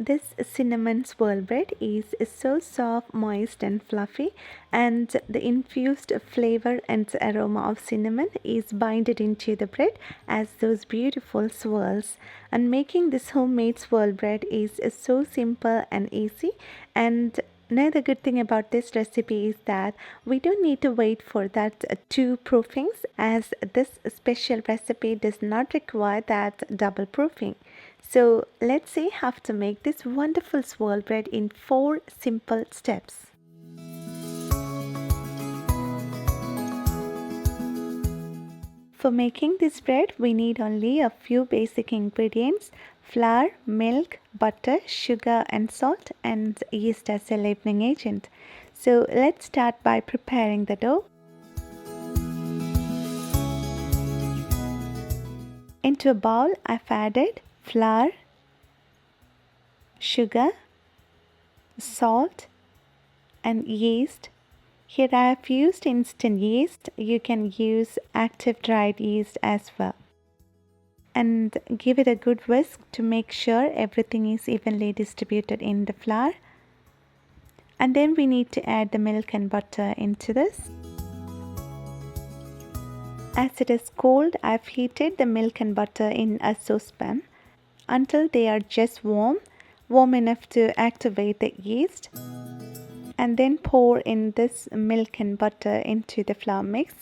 This cinnamon swirl bread is so soft, moist and fluffy, and the infused flavor and aroma of cinnamon is binded into the bread as those beautiful swirls. And making this homemade swirl bread is so simple and easy. And another good thing about this recipe is that we don't need to wait for that two proofings, as this special recipe does not require that double proofing. So let's see how to make this wonderful swirl bread in 4 simple steps. For making this bread, we need only a few basic ingredients: flour, milk, butter, sugar and salt, and yeast as a leavening agent. So let's start by preparing the dough. Into a bowl, I've added flour, sugar, salt and yeast. Here I have used instant yeast. You can use active dried yeast as well. And give it a good whisk to make sure everything is evenly distributed in the flour. And then we need to add the milk and butter into this. As it is cold, I've heated the milk and butter in a saucepan until they are just warm enough to activate the yeast, and then pour in this milk and butter into the flour mix.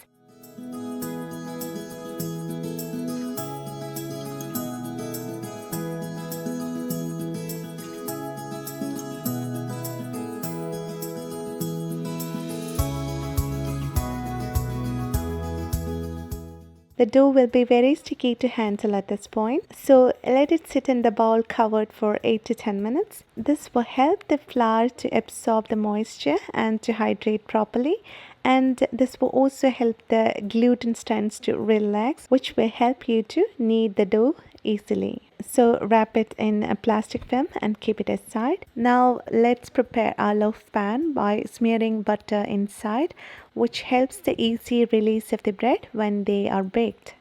The dough will be very sticky to handle at this point, so let it sit in the bowl covered for 8 to 10 minutes. This will help the flour to absorb the moisture and to hydrate properly, and this will also help the gluten strands to relax, which will help you to knead the dough easily. So wrap it in a plastic film and keep it aside. Now let's prepare our loaf pan by smearing butter inside, which helps the easy release of the bread when they are baked.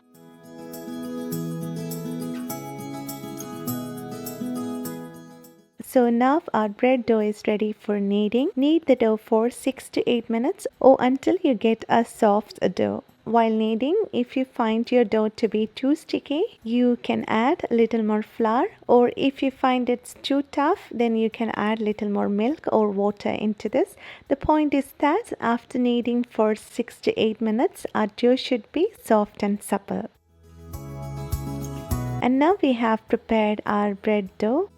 So now our bread dough is ready for kneading. Knead the dough for 6 to 8 minutes or until you get a soft dough. While kneading, if you find your dough to be too sticky, you can add a little more flour, or if you find it's too tough, then you can add a little more milk or water into this. The point is that after kneading for 6 to 8 minutes, our dough should be soft and supple. And now we have prepared our bread dough.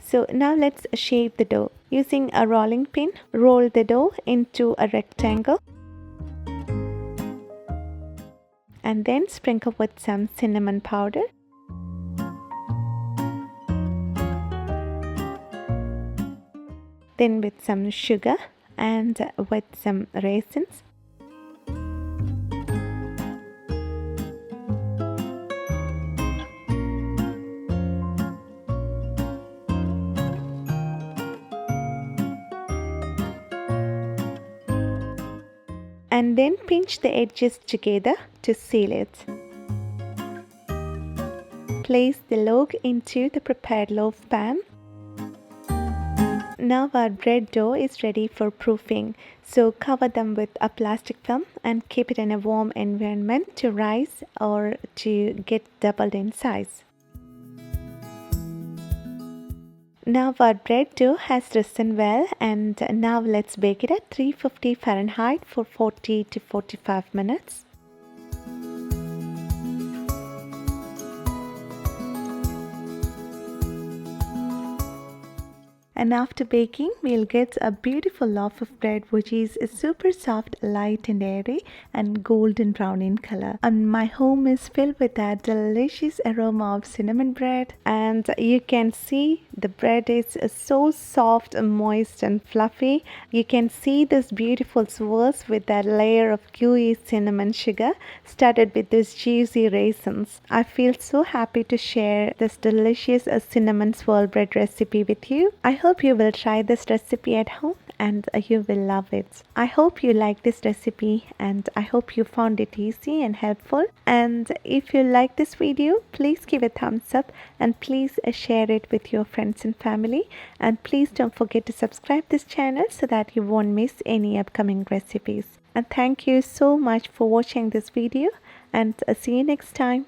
So now let's shape the dough. Using a rolling pin, roll the dough into a rectangle and then sprinkle with some cinnamon powder. Then with some sugar and with some raisins. And then pinch the edges together to seal it. Place the log into the prepared loaf pan. Now our bread dough is ready for proofing. So cover them with a plastic film and keep it in a warm environment to rise or to get doubled in size. Now our bread dough has risen well, and now let's bake it at 350 Fahrenheit for 40 to 45 minutes. And after baking, we'll get a beautiful loaf of bread which is super soft, light and airy and golden brown in color. And my home is filled with that delicious aroma of cinnamon bread. And you can see the bread is so soft, moist and fluffy. You can see this beautiful swirls with that layer of gooey cinnamon sugar studded with these juicy raisins. I feel so happy to share this delicious cinnamon swirl bread recipe with you. I hope you will try this recipe at home and you will love it. I hope you like this recipe and I hope you found it easy and helpful. And if you like this video, please give a thumbs up and please share it with your friends and family. And please don't forget to subscribe this channel so that you won't miss any upcoming recipes. And thank you so much for watching this video, and see you next time.